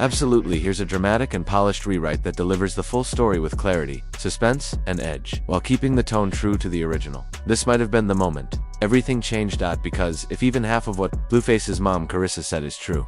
Absolutely, here's a dramatic and polished rewrite that delivers the full story with clarity, suspense, and edge, while keeping the tone true to the original. This might have been the moment everything changed because if even half of what Blueface's mom Carissa said is true,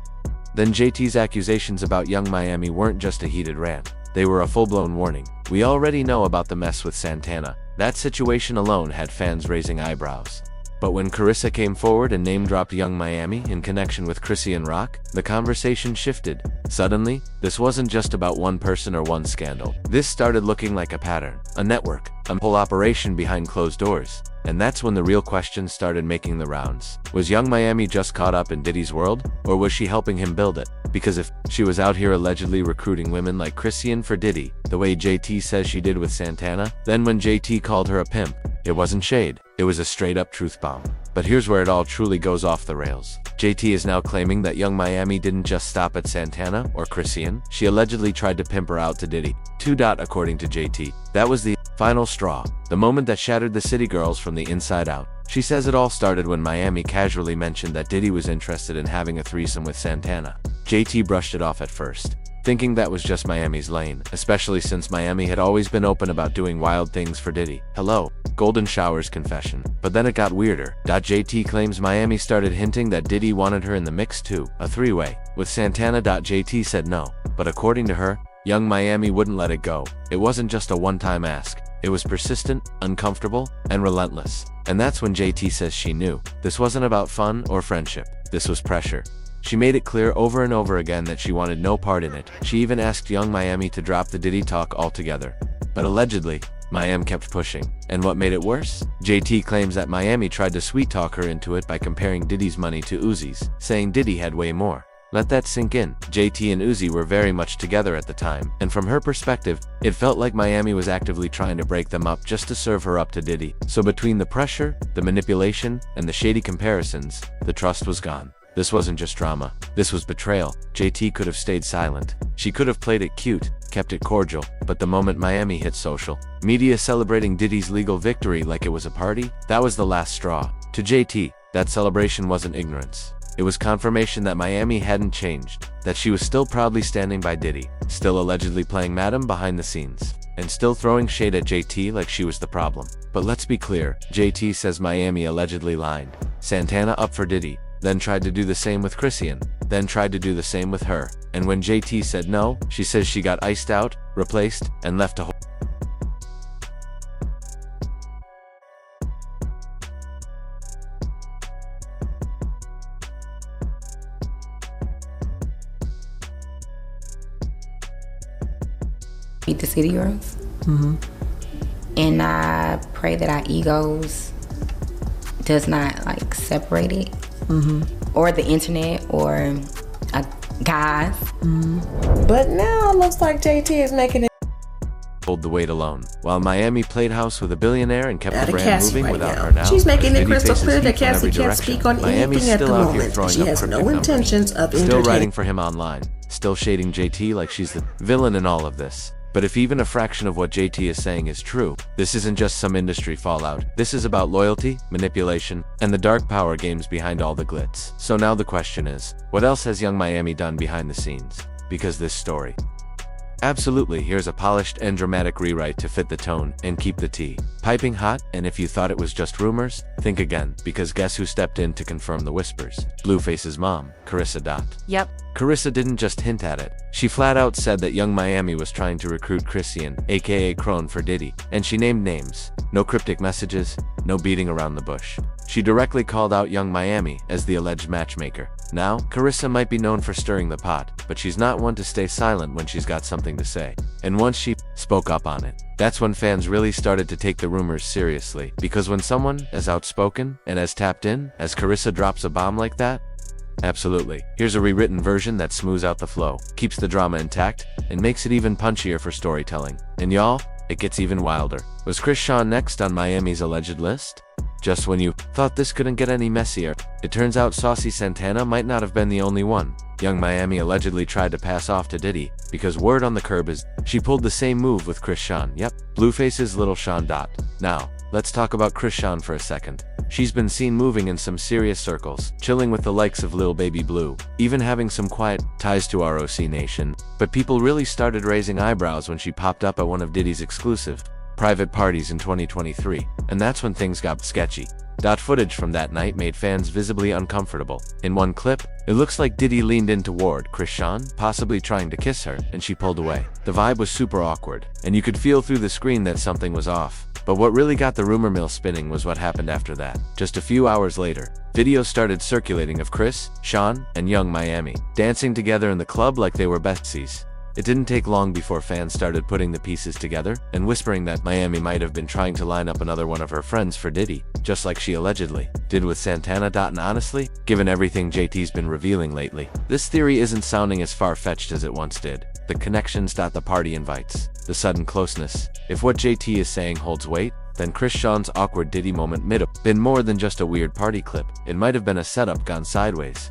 then JT's accusations about Young Miami weren't just a heated rant. They were a full-blown warning. We already know about the mess with Santana. That situation alone had fans raising eyebrows. But when Carissa came forward and name-dropped Young Miami in connection with Chrissy and Rock, the conversation shifted. Suddenly, this wasn't just about one person or one scandal. This started looking like a pattern, a network, a whole operation behind closed doors. And that's when the real questions started making the rounds. Was Young Miami just caught up in Diddy's world, or was she helping him build it? Because if she was out here allegedly recruiting women like Chrissy for Diddy, the way JT says she did with Santana, then when JT called her a pimp, it wasn't shade, it was a straight-up truth bomb. But here's where it all truly goes off the rails. JT is now claiming that Young Miami didn't just stop at Santana or Chrissy. She allegedly tried to pimp her out to Diddy. According to JT, that was the final straw, the moment that shattered the city girls from the inside out. She says it all started when Miami casually mentioned that Diddy was interested in having a threesome with Santana. JT brushed it off at first, thinking that was just Miami's lane, especially since Miami had always been open about doing wild things for Diddy. Hello, Golden Shower's confession. But then it got weirder. JT claims Miami started hinting that Diddy wanted her in the mix too, a three-way, with Santana. JT said no, but according to her, Young Miami wouldn't let it go. It wasn't just a one-time ask. It was persistent, uncomfortable, and relentless. And that's when JT says she knew. This wasn't about fun or friendship. This was pressure. She made it clear over and over again that she wanted no part in it. She even asked Young Miami to drop the Diddy talk altogether. But allegedly, Miami kept pushing. And what made it worse? JT claims that Miami tried to sweet-talk her into it by comparing Diddy's money to Uzi's, saying Diddy had way more. Let that sink in. JT and Uzi were very much together at the time, and from her perspective, it felt like Miami was actively trying to break them up just to serve her up to Diddy. So between the pressure, the manipulation, and the shady comparisons, the trust was gone. This wasn't just drama. This was betrayal. JT could have stayed silent. She could have played it cute, kept it cordial, but the moment Miami hit social media celebrating Diddy's legal victory like it was a party, that was the last straw. To JT, that celebration wasn't ignorance. It was confirmation that Miami hadn't changed, that she was still proudly standing by Diddy, still allegedly playing madam behind the scenes, and still throwing shade at JT like she was the problem. But let's be clear, JT says Miami allegedly lined Santana up for Diddy, then tried to do the same with Chrissy, then tried to do the same with her. And when JT said no, she says she got iced out, replaced, and left to beat the city girls. And I pray that our egos does not like separate it, or the internet, or guys. But now it looks like JT is making it. Hold the weight alone, while Miami played house with a billionaire and kept the brand Cassie moving right without now. her now. She's making it Diddy crystal faces clear that heat from Cassie every can't direction. speak on Miami's anything at the still out here moment. throwing She up has cryptic no numbers. intentions of Still entertaining. writing for him online, still shading JT like she's the villain in all of this. But if even a fraction of what JT is saying is true, this isn't just some industry fallout. This is about loyalty, manipulation, and the dark power games behind all the glitz. So now the question is, what else has Young Miami done behind the scenes? Because this story Absolutely, here's a polished and dramatic rewrite to fit the tone and keep the tea piping hot. And if you thought it was just rumors, think again, because guess who stepped in to confirm the whispers? Blueface's mom, Carissa. Yep. Carissa didn't just hint at it. She flat out said that Young Miami was trying to recruit Chrissy, aka Crone, for Diddy, and she named names. No cryptic messages, no beating around the bush. She directly called out Young Miami as the alleged matchmaker. Now, Carissa might be known for stirring the pot, but she's not one to stay silent when she's got something to say. And once she spoke up on it, that's when fans really started to take the rumors seriously. Because when someone as outspoken and as tapped in as Carissa drops a bomb like that, absolutely. Here's a rewritten version that smooths out the flow, keeps the drama intact, and makes it even punchier for storytelling. And y'all, it gets even wilder. Was Chris Sean next on Miami's alleged list? Just when you thought this couldn't get any messier, it turns out Saucy Santana might not have been the only one. Young Miami allegedly tried to pass off to Diddy, because word on the curb is she pulled the same move with Chris Sean. Yep, Blueface's little Sean. Now, let's talk about Krishan for a second. She's been seen moving in some serious circles, chilling with the likes of Lil Baby Blue, even having some quiet ties to ROC Nation. But people really started raising eyebrows when she popped up at one of Diddy's exclusive private parties in 2023, and that's when things got sketchy. Footage from that night made fans visibly uncomfortable. In one clip, it looks like Diddy leaned in toward Krishan, possibly trying to kiss her, and she pulled away. The vibe was super awkward, and you could feel through the screen that something was off. But what really got the rumor mill spinning was what happened after that. Just a few hours later, videos started circulating of Chris, Sean, and Young Miami dancing together in the club like they were besties. It didn't take long before fans started putting the pieces together and whispering that Miami might have been trying to line up another one of her friends for Diddy, just like she allegedly did with Santana. And honestly, given everything JT's been revealing lately, this theory isn't sounding as far-fetched as it once did. The connections, the party invites, the sudden closeness. If what JT is saying holds weight, then Chris Sean's awkward Diddy moment might have been more than just a weird party clip. It might have been a setup gone sideways.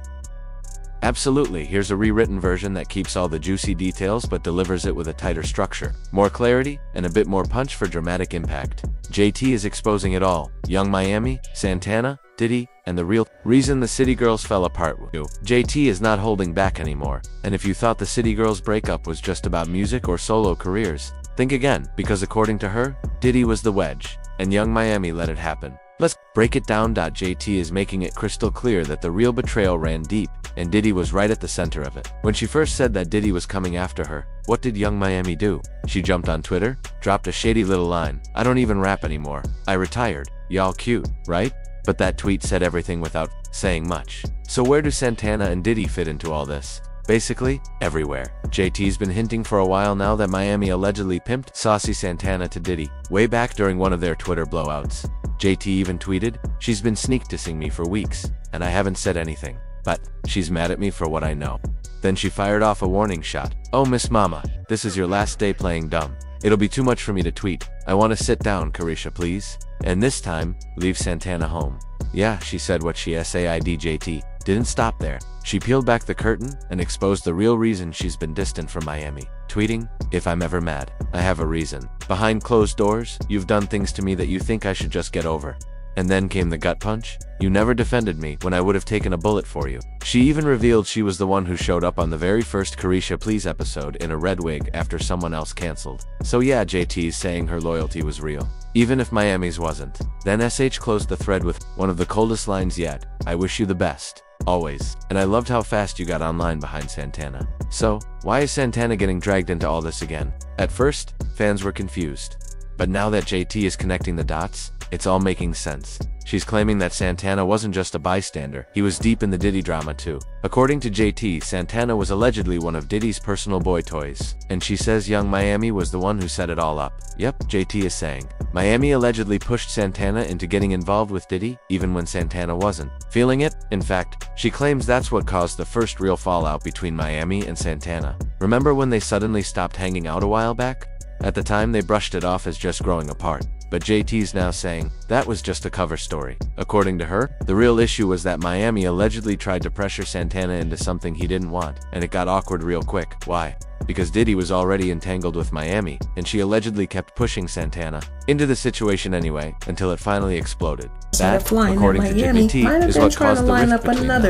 Absolutely, here's a rewritten version that keeps all the juicy details but delivers it with a tighter structure, more clarity, and a bit more punch for dramatic impact. JT is exposing it all. Young Miami, Santana, Diddy, and the real reason the City Girls fell apart. JT is not holding back anymore, and if you thought the City Girls breakup was just about music or solo careers, think again, because according to her, Diddy was the wedge, and Young Miami let it happen. Let's break it down. JT is making it crystal clear that the real betrayal ran deep, and Diddy was right at the center of it. When she first said that Diddy was coming after her, what did Young Miami do? She jumped on Twitter, dropped a shady little line, "I don't even rap anymore. I retired. Y'all cute, right?" But that tweet said everything without saying much. So where do Santana and Diddy fit into all this? Basically, everywhere. JT's been hinting for a while now that Miami allegedly pimped Saucy Santana to Diddy, way back during one of their Twitter blowouts. JT even tweeted, "She's been sneak dissing me for weeks, and I haven't said anything. But she's mad at me for what I know." Then she fired off a warning shot. "Oh, Miss Mama, this is your last day playing dumb. It'll be too much for me to tweet. I want to sit down, Carisha, please. And this time, leave Santana home." Yeah, she said what she said. JT didn't stop there. She peeled back the curtain and exposed the real reason she's been distant from Miami, tweeting, "If I'm ever mad, I have a reason. Behind closed doors, you've done things to me that you think I should just get over." And then came the gut punch. "You never defended me when I would have taken a bullet for you." She even revealed she was the one who showed up on the very first Carisha Please episode in a red wig after someone else canceled. So yeah, JT's saying her loyalty was real, even if Miami's wasn't. Then SH closed the thread with one of the coldest lines yet, "I wish you the best. Always. And I loved how fast you got online behind Santana." So, why is Santana getting dragged into all this again? At first, fans were confused. But now that JT is connecting the dots, it's all making sense. She's claiming that Santana wasn't just a bystander, he was deep in the Diddy drama too. According to JT, Santana was allegedly one of Diddy's personal boy toys, and she says Young Miami was the one who set it all up. Yep, JT is saying Miami allegedly pushed Santana into getting involved with Diddy, even when Santana wasn't feeling it. In fact, she claims that's what caused the first real fallout between Miami and Santana. Remember when they suddenly stopped hanging out a while back? At the time, they brushed it off as just growing apart. But JT's now saying that was just a cover story. According to her, the real issue was that Miami allegedly tried to pressure Santana into something he didn't want, and it got awkward real quick. Why? Because Diddy was already entangled with Miami, and she allegedly kept pushing Santana into the situation anyway, until it finally exploded. That, according to JT, is what caused the rift between them.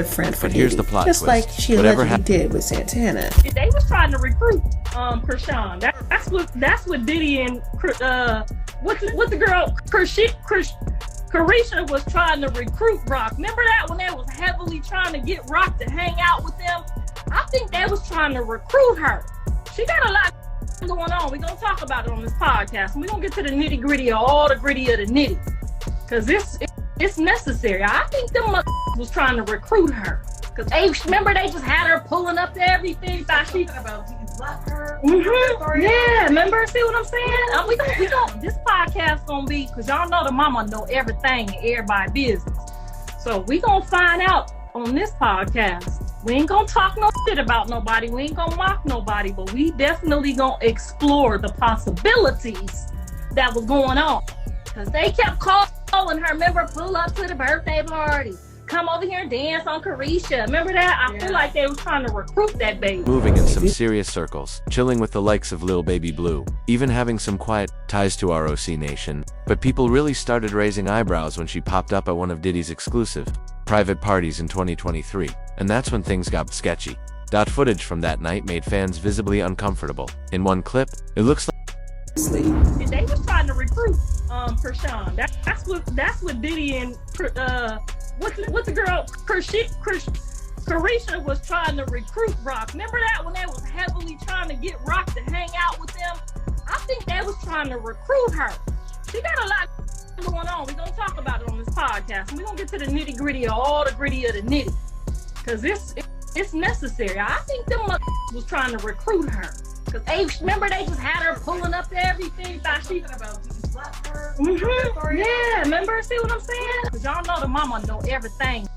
But here's the plot twist. Just like she allegedly did with Santana. They was trying to recruit Krishan. That's what Diddy and what's the girl Carisha was trying to recruit Rock. Remember that when they was heavily trying to get Rock to hang out with them? I think they was trying to recruit her. She got a lot going on. We're gonna talk about it on this podcast. We're gonna get to the nitty gritty of all the gritty of the nitty. Cause it's necessary. I think them was trying to recruit her. Cause remember they just had her pulling up to everything. Thought she about love her. Yeah, remember? See what I'm saying? We don't. This podcast gonna be, cause y'all know the mama know everything and everybody business. So we gonna find out on this podcast. We ain't gonna talk no shit about nobody. We ain't gonna mock nobody, but we definitely gonna explore the possibilities that was going on. Cause they kept calling her, remember, pull up to the birthday party. come over here and dance on Carisha. Remember that? I feel like they were trying to recruit that baby. Moving in some serious circles, chilling with the likes of Lil Baby Blue, even having some quiet ties to ROC Nation. But people really started raising eyebrows when she popped up at one of Diddy's exclusive private parties in 2023. And that's when things got sketchy. Footage from that night made fans visibly uncomfortable. In one clip, it looks like they was trying to recruit Krishan. That's what Diddy and what's the girl Carisha was trying to recruit Rock. Remember that when they was heavily trying to get Rock to hang out with them? I think they was trying to recruit her. She got a lot going on. We're gonna talk about it on this podcast, and we're gonna get to the nitty gritty of all the gritty of the nitty, because it's necessary. I think them was trying to recruit her. Cause remember they just had her pulling up to everything. Thought she about to slap her. Yeah, remember? See what I'm saying? Cause y'all know the mama know everything.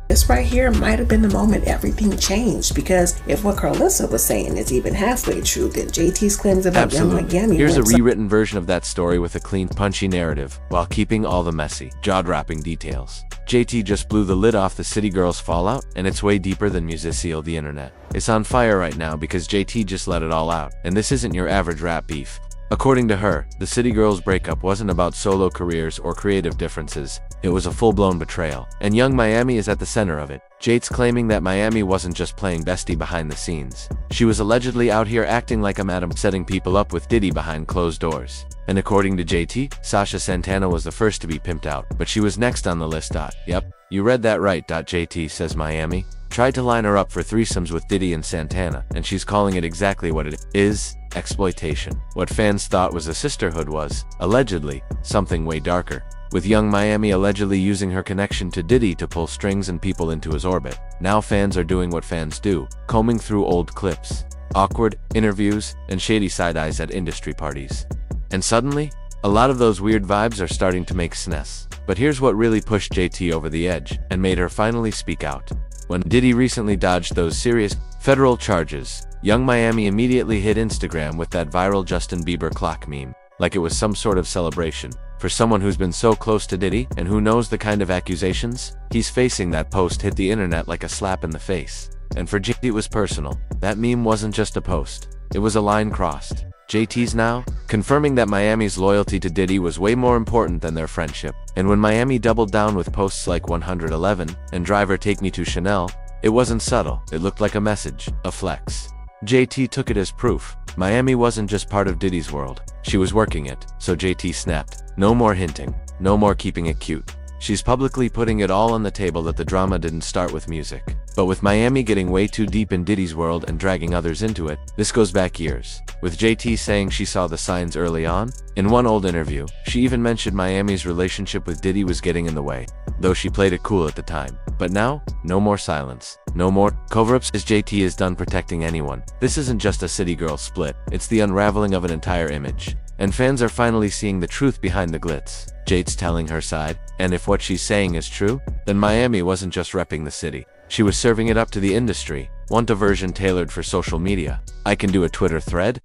This right here might have been the moment everything changed, because if what Carlissa was saying is even halfway true, then JT's claims about Young Miami. Here's a rewritten version of that story with a clean, punchy narrative, while keeping all the messy, jaw-dropping details. JT just blew the lid off the City Girls fallout, and it's way deeper than musicial the internet. It's on fire right now because JT just let it all out, and this isn't your average rap beef. According to her, the City Girls breakup wasn't about solo careers or creative differences. It was a full-blown betrayal, and Young Miami is at the center of it. Jate's claiming that Miami wasn't just playing bestie behind the scenes. She was allegedly out here acting like a madam, setting people up with Diddy behind closed doors. And according to JT, Saucy Santana was the first to be pimped out, but she was next on the list. Yep, you read that right. JT says Miami tried to line her up for threesomes with Diddy and Santana, and she's calling it exactly what it is: exploitation. What fans thought was a sisterhood was, allegedly, something way darker, with Young Miami allegedly using her connection to Diddy to pull strings and people into his orbit. Now fans are doing what fans do, combing through old clips, awkward interviews, and shady side-eyes at industry parties. And suddenly, a lot of those weird vibes are starting to make sense. But here's what really pushed JT over the edge, and made her finally speak out. When Diddy recently dodged those serious federal charges, Young Miami immediately hit Instagram with that viral Justin Bieber clock meme, like it was some sort of celebration. For someone who's been so close to Diddy, and who knows the kind of accusations he's facing, that post hit the internet like a slap in the face. And for JT, it was personal. That meme wasn't just a post, it was a line crossed. JT's now confirming that Miami's loyalty to Diddy was way more important than their friendship. And when Miami doubled down with posts like 111 and Driver Take Me to Chanel, it wasn't subtle, it looked like a message, a flex. JT took it as proof. Miami wasn't just part of Diddy's world, she was working it. So JT snapped. No more hinting, no more keeping it cute. She's publicly putting it all on the table that the drama didn't start with music, but with Miami getting way too deep in Diddy's world and dragging others into it. This goes back years, with JT saying she saw the signs early on. In one old interview, she even mentioned Miami's relationship with Diddy was getting in the way, though she played it cool at the time. But now, no more silence, no more cover-ups, as JT is done protecting anyone. This isn't just a City Girl split, it's the unraveling of an entire image. And fans are finally seeing the truth behind the glitz. Jate's telling her side, and if what she's saying is true, then Miami wasn't just repping the city. She was serving it up to the industry. Want a version tailored for social media? I can do a Twitter thread,